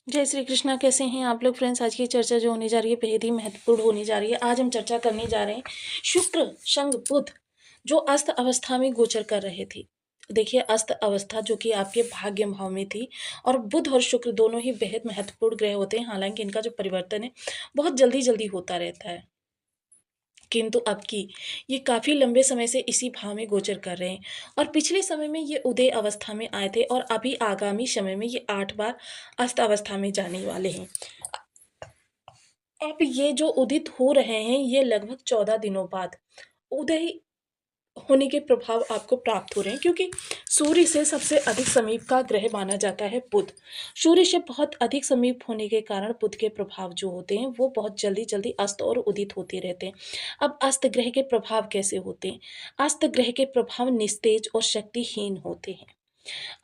जय श्री कृष्णा। कैसे हैं आप लोग फ्रेंड्स? आज की चर्चा जो होने जा रही है बेहद ही महत्वपूर्ण होने जा रही है। आज हम चर्चा करने जा रहे हैं शुक्र शंग बुध जो अस्त अवस्था में गोचर कर रहे थे। देखिए, अस्त अवस्था जो कि आपके भाग्य भाव में थी, और बुध और शुक्र दोनों ही बेहद महत्वपूर्ण ग्रह होते हैं। हालांकि इनका जो परिवर्तन है बहुत जल्दी जल्दी होता रहता है, किंतु अब की ये काफ़ी लंबे समय से इसी भाव में गोचर कर रहे हैं। और पिछले समय में ये उदय अवस्था में आए थे, और अभी आगामी समय में ये 8 बार अस्त अवस्था में जाने वाले हैं। अब ये जो उदित हो रहे हैं ये लगभग 14 दिनों बाद उदय होने के प्रभाव आपको प्राप्त हो रहे हैं, क्योंकि सूर्य से सबसे अधिक समीप का ग्रह माना जाता है बुध। सूर्य से बहुत अधिक समीप होने के कारण बुध के प्रभाव जो होते हैं वो बहुत जल्दी जल्दी अस्त और उदित होते रहते हैं। अब अस्त ग्रह के प्रभाव कैसे होते हैं? अस्त ग्रह के प्रभाव निस्तेज और शक्तिहीन होते हैं।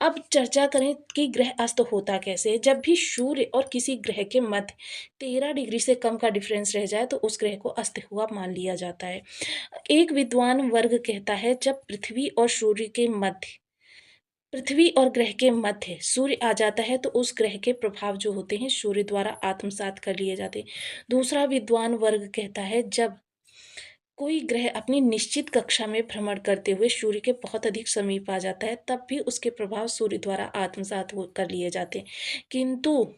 अब चर्चा करें कि ग्रह अस्त होता कैसे है। जब भी सूर्य और किसी ग्रह के मध्य 13 डिग्री से कम का डिफरेंस रह जाए तो उस ग्रह को अस्त हुआ मान लिया जाता है। एक विद्वान वर्ग कहता है जब पृथ्वी और ग्रह के मध्य सूर्य आ जाता है तो उस ग्रह के प्रभाव जो होते हैं सूर्य द्वारा आत्मसात कर लिए जाते हैं। दूसरा विद्वान वर्ग कहता है जब कोई ग्रह अपनी निश्चित कक्षा में भ्रमण करते हुए सूर्य के बहुत अधिक समीप आ जाता है तब भी उसके प्रभाव सूर्य द्वारा आत्मसात कर लिए जाते हैं। किंतु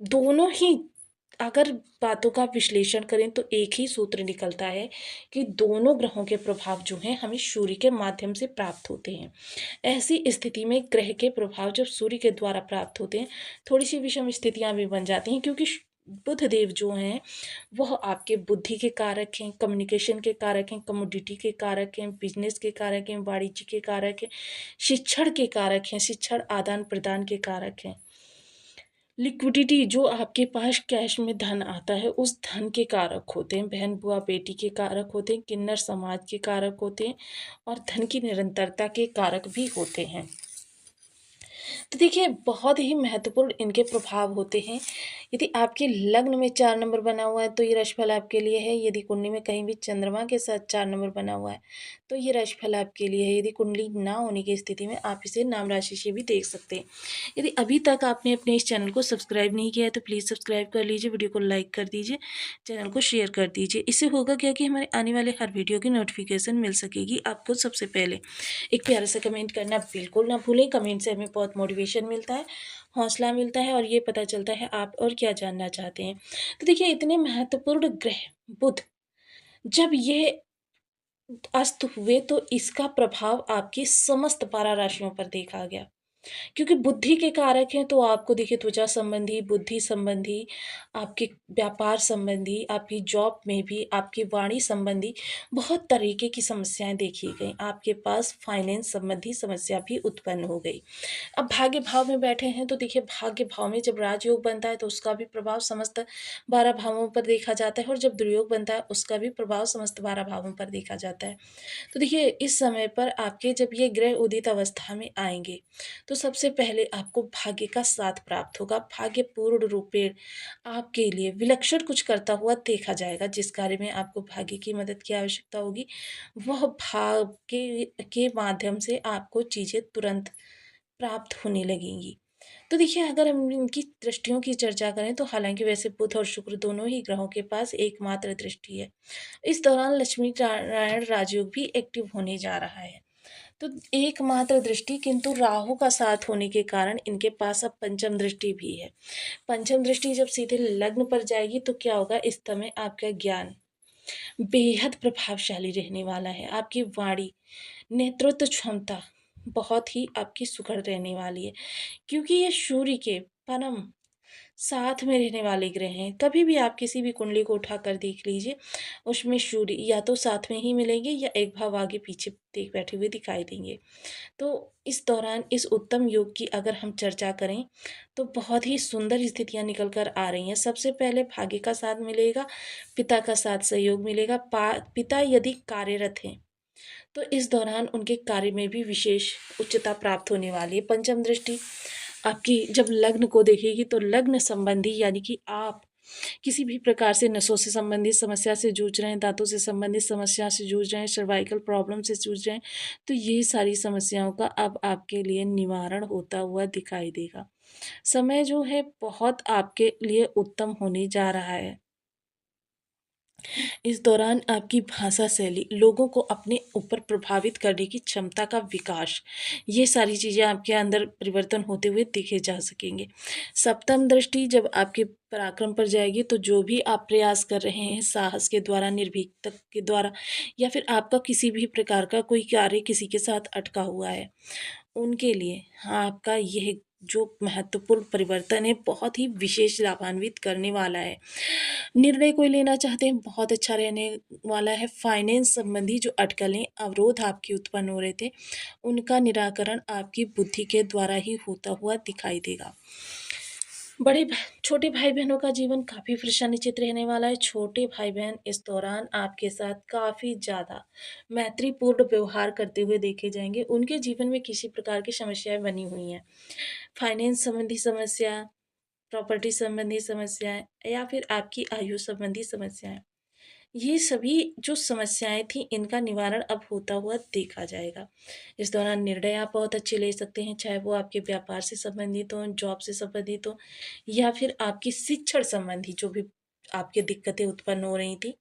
दोनों ही अगर बातों का विश्लेषण करें तो एक ही सूत्र निकलता है कि दोनों ग्रहों के प्रभाव जो हैं हमें सूर्य के माध्यम से प्राप्त होते हैं। ऐसी स्थिति में ग्रह के प्रभाव जब सूर्य के द्वारा प्राप्त होते हैं, थोड़ी सी विषम स्थितियां भी बन जाती हैं, क्योंकि बुध देव जो हैं वह आपके बुद्धि के कारक हैं, कम्युनिकेशन के कारक हैं, कमोडिटी के कारक हैं, बिजनेस के कारक हैं, वाणिज्य के कारक हैं, शिक्षण के कारक हैं, शिक्षण आदान प्रदान के कारक हैं, लिक्विडिटी जो आपके पास कैश में धन आता है उस धन के कारक होते हैं, बहन बुआ बेटी के कारक होते हैं, किन्नर समाज के कारक होते हैं, और धन की निरंतरता के कारक भी होते हैं। तो देखिए, बहुत ही महत्वपूर्ण इनके प्रभाव होते हैं। यदि आपके लग्न में 4 नंबर बना हुआ है तो ये राशिफल आपके लिए है। यदि कुंडली में कहीं भी चंद्रमा के साथ 4 नंबर बना हुआ है तो ये राशिफल आपके लिए है। यदि कुंडली ना होने की स्थिति में आप इसे नाम राशि से भी देख सकते हैं। यदि अभी तक आपने अपने इस चैनल को सब्सक्राइब नहीं किया है तो प्लीज़ सब्सक्राइब कर लीजिए, वीडियो को लाइक कर दीजिए, चैनल को शेयर कर दीजिए। इससे होगा क्या कि हमारे आने वाले हर वीडियो की नोटिफिकेशन मिल सकेगी आपको सबसे पहले। एक प्यारा सा कमेंट करना बिल्कुल ना भूलें। कमेंट से हमें बहुत मोटिवेशन मिलता है, हौसला मिलता है, और ये पता चलता है आप और क्या जानना चाहते हैं। तो देखिए, इतने महत्वपूर्ण ग्रह बुध जब ये अस्त हुए तो इसका प्रभाव आपकी समस्त 12 राशियों पर देखा गया, क्योंकि बुद्धि के कारक हैं तो आपको देखिए त्वचा संबंधी, बुद्धि संबंधी, आपके व्यापार संबंधी, आपकी जॉब में भी, आपकी वाणी संबंधी बहुत तरीके की समस्याएँ देखी गईं। आपके पास फाइनेंस संबंधी समस्या भी उत्पन्न हो गई। अब भाग्य भाव में बैठे हैं तो देखिए, भाग्य भाव में जब राजयोग बनता है तो उसका भी प्रभाव समस्त 12 भावों पर देखा जाता है, और जब दुर्योग बनता है उसका भी प्रभाव समस्त 12 भावों पर देखा जाता है। तो देखिए, इस समय पर आपके जब ये ग्रह उदित अवस्था में आएँगे तो सबसे पहले आपको भाग्य का साथ प्राप्त होगा। भाग्य पूर्ण रूपेण आपके लिए विलक्षण कुछ करता हुआ देखा जाएगा। जिस कार्य में आपको भाग्य की मदद की आवश्यकता होगी, वह भाग्य के माध्यम से आपको चीज़ें तुरंत प्राप्त होने लगेंगी। तो देखिए, अगर हम इनकी दृष्टियों की चर्चा करें तो हालाँकि वैसे बुध और शुक्र दोनों ही ग्रहों के पास एकमात्र दृष्टि है। इस दौरान लक्ष्मी नारायण राजयोग भी एक्टिव होने जा रहा है। तो एकमात्र दृष्टि, किंतु राहु का साथ होने के कारण इनके पास अब पंचम दृष्टि भी है। पंचम दृष्टि जब सीधे लग्न पर जाएगी तो क्या होगा, इस समय आपका ज्ञान बेहद प्रभावशाली रहने वाला है। आपकी वाणी, नेतृत्व क्षमता बहुत ही आपकी सुघड़ रहने वाली है, क्योंकि ये सूर्य के परम साथ में रहने वाले ग्रह हैं। कभी भी आप किसी भी कुंडली को उठाकर देख लीजिए, उसमें सूर्य या तो साथ में ही मिलेंगे या एक भाव आगे पीछे देख बैठे हुए दिखाई देंगे। तो इस दौरान इस उत्तम योग की अगर हम चर्चा करें तो बहुत ही सुंदर स्थितियां निकल कर आ रही हैं। सबसे पहले भाग्य का साथ मिलेगा, पिता का साथ सहयोग मिलेगा। पिता यदि कार्यरत हैं तो इस दौरान उनके कार्य में भी विशेष उच्चता प्राप्त होने वाली है। पंचम दृष्टि आपकी जब लग्न को देखेगी तो लग्न संबंधी, यानी कि आप किसी भी प्रकार से नसों से संबंधित समस्या से जूझ रहे हैं, दाँतों से संबंधित समस्या से जूझ रहे हैं, सर्वाइकल प्रॉब्लम से जूझ रहे हैं, तो ये सारी समस्याओं का अब आपके लिए निवारण होता हुआ दिखाई देगा। समय जो है बहुत आपके लिए उत्तम होने जा रहा है। इस दौरान आपकी भाषा शैली, लोगों को अपने ऊपर प्रभावित करने की क्षमता का विकास, ये सारी चीज़ें आपके अंदर परिवर्तन होते हुए देखे जा सकेंगे। सप्तम दृष्टि जब आपके पराक्रम पर जाएगी, तो जो भी आप प्रयास कर रहे हैं साहस के द्वारा, निर्भीकता के द्वारा, या फिर आपका किसी भी प्रकार का कोई कार्य किसी के साथ अटका हुआ है, उनके लिए आपका यह जो महत्वपूर्ण परिवर्तन है बहुत ही विशेष लाभान्वित करने वाला है। निर्णय कोई लेना चाहते हैं, बहुत अच्छा रहने वाला है। फाइनेंस संबंधी जो अटकलें, अवरोध आपके उत्पन्न हो रहे थे, उनका निराकरण आपकी बुद्धि के द्वारा ही होता हुआ दिखाई देगा। छोटे भाई-बहनों का जीवन काफ़ी प्रसन्नचित्त रहने वाला है। छोटे भाई-बहन इस दौरान आपके साथ काफ़ी ज़्यादा मैत्रीपूर्ण व्यवहार करते हुए देखे जाएँगे। उनके जीवन में किसी प्रकार की समस्याएँ बनी हुई हैं। फाइनेंस संबंधी समस्या, प्रॉपर्टी संबंधी समस्याएँ या फिर आपकी आयु संबंधी समस्याएँ। ये सभी जो समस्याएँ थीं, इनका निवारण अब होता हुआ देखा जाएगा। इस दौरान निर्णय आप बहुत अच्छे ले सकते हैं, चाहे वो आपके व्यापार से संबंधित हों, जॉब से संबंधित हों, या फिर आपकी शिक्षण संबंधी जो भी आपकी दिक्कतें उत्पन्न हो रही थी,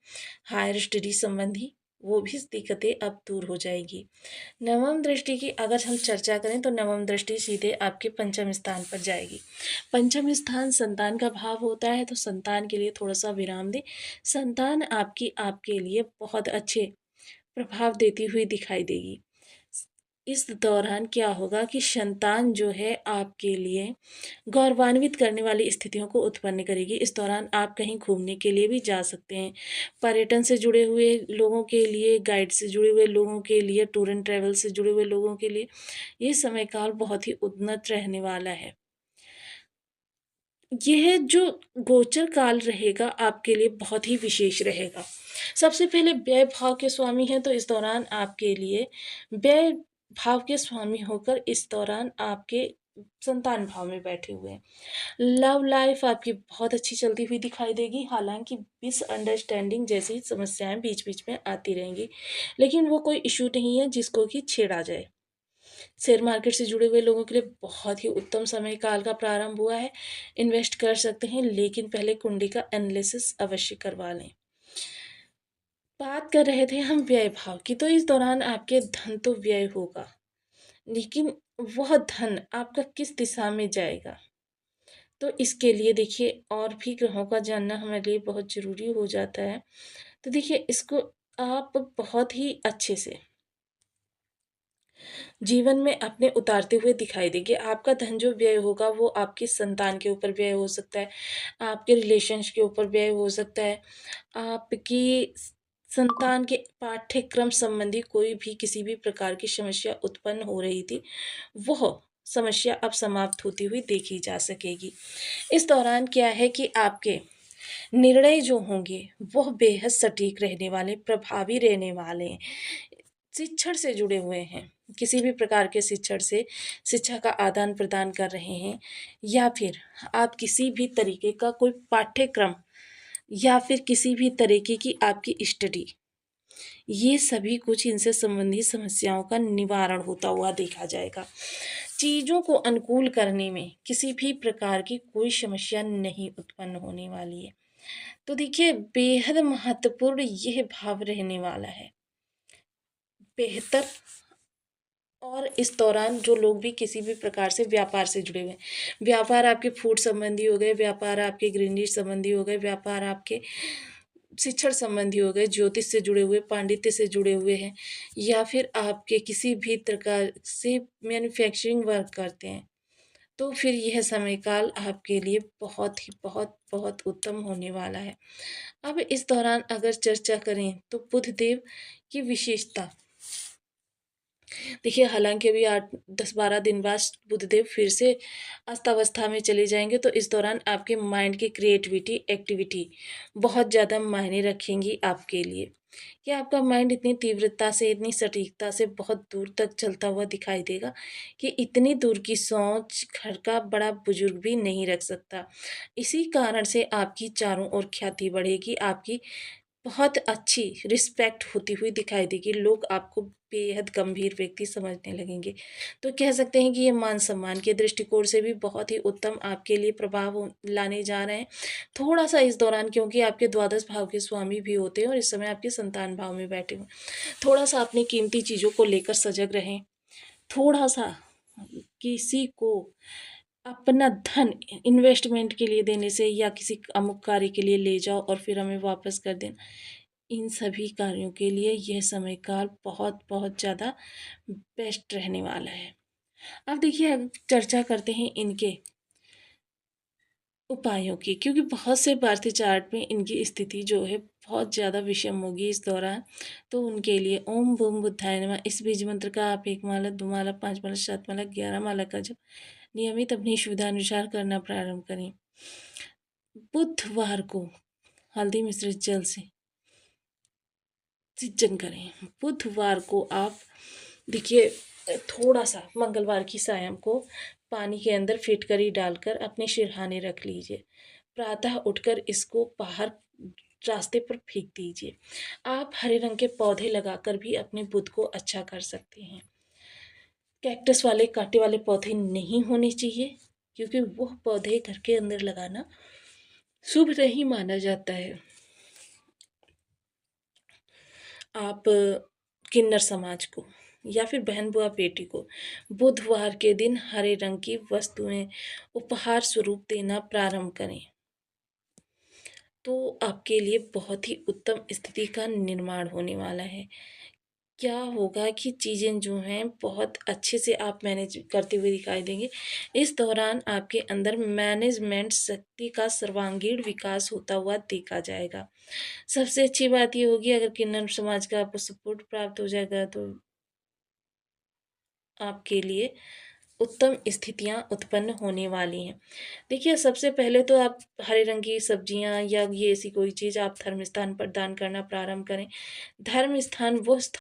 हायर स्टडी संबंधी, वो भी दिक्कतें अब दूर हो जाएगी। नवम दृष्टि की अगर हम चर्चा करें, तो नवम दृष्टि सीधे आपके पंचम स्थान पर जाएगी। पंचम स्थान संतान का भाव होता है, तो संतान के लिए थोड़ा-सा विराम दें। संतान आपकी आपके लिए बहुत अच्छे प्रभाव देती हुई दिखाई देगी। इस दौरान क्या होगा कि संतान जो है आपके लिए गौरवान्वित करने वाली स्थितियों को उत्पन्न करेगी। इस दौरान आप कहीं घूमने के लिए भी जा सकते हैं। पर्यटन से जुड़े हुए लोगों के लिए, गाइड से जुड़े हुए लोगों के लिए, टूर एंड ट्रैवल से जुड़े हुए लोगों के लिए ये समय काल बहुत ही उन्नत रहने वाला है। यह जो गोचर काल रहेगा आपके लिए बहुत ही विशेष रहेगा। सबसे पहले व्यय भाव के स्वामी हैं, तो इस दौरान आपके लिए व्यय भाव के स्वामी होकर इस दौरान आपके संतान भाव में बैठे हुए हैं। लव लाइफ आपकी बहुत अच्छी चलती हुई दिखाई देगी, हालाँकि मिसअंडरस्टैंडिंग जैसी समस्याएँ बीच-बीच में आती रहेंगी, लेकिन वो कोई इश्यू नहीं है जिसको कि छेड़ा जाए। शेयर मार्केट से जुड़े हुए लोगों के लिए बहुत ही उत्तम समय काल का प्रारंभ हुआ है। इन्वेस्ट कर सकते हैं, लेकिन पहले कुंडली का एनालिसिस अवश्य करवा लें। बात कर रहे थे हम व्यय भाव की, तो इस दौरान आपके धन तो व्यय होगा, लेकिन वह धन आपका किस दिशा में जाएगा? तो इसके लिए देखिए और भी ग्रहों का जानना हमारे लिए बहुत ज़रूरी हो जाता है। तो देखिए इसको आप बहुत ही अच्छे से जीवन में अपने उतारते हुए दिखाई देंगे। आपका धन जो व्यय होगा वो आपकी संतान के ऊपर व्यय हो सकता है, आपके रिलेशंस के ऊपर व्यय हो सकता है, आपकी संतान के पाठ्यक्रम संबंधी कोई भी किसी भी प्रकार की समस्या उत्पन्न हो रही थी, वह समस्या अब समाप्त होती हुई देखी जा सकेगी। इस दौरान क्या है कि आपके निर्णय जो होंगे वह बेहद सटीक रहने वाले, प्रभावी रहने वाले हैं। शिक्षण से जुड़े हुए हैं, किसी भी प्रकार के शिक्षण से शिक्षा का आदान-प्रदान कर रहे हैं, या फिर आप किसी भी तरीके का कोई पाठ्यक्रम या फिर किसी भी तरीके की आपकी स्टडी, ये सभी कुछ इनसे संबंधित समस्याओं का निवारण होता हुआ देखा जाएगा। चीज़ों को अनुकूल करने में किसी भी प्रकार की कोई समस्या नहीं उत्पन्न होने वाली है। तो देखिए बेहद महत्वपूर्ण यह भाव रहने वाला है। बेहतर, और इस दौरान जो लोग भी किसी भी प्रकार से व्यापार से जुड़े हुए हैं, व्यापार आपके फूड संबंधी हो गए, व्यापार आपके ग्रीनरी संबंधी हो गए, व्यापार आपके शिक्षण संबंधी हो गए, ज्योतिष से जुड़े हुए, पांडित्य से जुड़े हुए हैं, या फिर आपके किसी भी प्रकार से मैन्युफैक्चरिंग वर्क करते हैं, तो फिर यह समय काल आपके लिए बहुत ही बहुत उत्तम होने वाला है। अब इस दौरान अगर चर्चा करें तो बुध देव की विशेषता, देखिए हालाँकि अभी 8 10-12 दिन बाद बुधदेव फिर से अस्त-अवस्था में चले जाएँगे, तो इस दौरान आपके माइंड की क्रिएटिविटी, एक्टिविटी बहुत ज़्यादा मायने रखेंगी आपके लिए। कि आपका माइंड इतनी तीव्रता से, इतनी सटीकता से बहुत दूर तक चलता हुआ दिखाई देगा कि इतनी दूर की सोच घर का बड़ा बुजुर्ग भी नहीं रख सकता। इसी कारण से आपकी चारों ओर ख्याति बढ़ेगी, आपकी बहुत अच्छी रिस्पेक्ट होती हुई दिखाई देगी, लोग आपको बेहद गंभीर व्यक्ति समझने लगेंगे। तो कह सकते हैं कि ये मान-सम्मान के दृष्टिकोण से भी बहुत ही उत्तम आपके लिए प्रभाव लाने जा रहे हैं। थोड़ा-सा इस दौरान, क्योंकि आपके द्वादश भाव के स्वामी भी होते हैं और इस समय आपके संतान भाव में बैठे हुए हैं, थोड़ा-सा अपनी कीमती चीज़ों को लेकर सजग रहें। थोड़ा-सा किसी को अपना धन इन्वेस्टमेंट के लिए देने से या किसी अमुक कार्य के लिए ले जाओ और फिर हमें वापस कर देना, इन सभी कार्यों के लिए यह समय काल बहुत-बहुत ज़्यादा बेस्ट रहने वाला है। अब देखिए, अब चर्चा करते हैं इनके उपायों की, क्योंकि बहुत से भारतीय चार्ट में इनकी स्थिति जो है बहुत ज़्यादा विषम होगी इस दौरान। तो उनके लिए ओम बूम बुद्धाय नमः इस बीज मंत्र का आप 1 माला, 2 माला, 5 माला, 7 माला, 11 माला का जप नियमित अपनी सुविधानुसार करना प्रारंभ करें। बुधवार को हल्दी मिश्रित जल से सिंचन करें। बुधवार को आप देखिए, थोड़ा-सा मंगलवार की सायं को पानी के अंदर फिटकरी डालकर अपने सिरहाने रख लीजिए। प्रातः उठकर इसको बाहर रास्ते पर फेंक दीजिए। आप हरे रंग के पौधे लगाकर भी अपने बुध को अच्छा कर सकते हैं। कैक्टस वाले कांटे वाले पौधे नहीं होने चाहिए, क्योंकि वह पौधे घर के अंदर लगाना शुभ नहीं माना जाता है। आप किन्नर समाज को या फिर बहन बुआ बेटी को बुधवार के दिन हरे रंग की वस्तुएं उपहार स्वरूप देना प्रारंभ करें, तो आपके लिए बहुत ही उत्तम स्थिति का निर्माण होने वाला है। क्या होगा कि चीज़ें जो हैं बहुत अच्छे से आप मैनेज करते हुए दिखाई देंगे। इस दौरान आपके अंदर मैनेजमेंट शक्ति का सर्वांगीण विकास होता हुआ देखा जाएगा। सबसे अच्छी बात ये होगी, अगर किन्नर समाज का आपको सपोर्ट प्राप्त हो जाएगा तो आपके लिए उत्तम स्थितियाँ उत्पन्न होने वाली हैं। देखिए, सबसे पहले तो आप हरे रंग की सब्जियाँ या ये ऐसी कोई चीज़ आप धर्म स्थान पर दान करना प्रारंभ करें। धर्म स्थान वो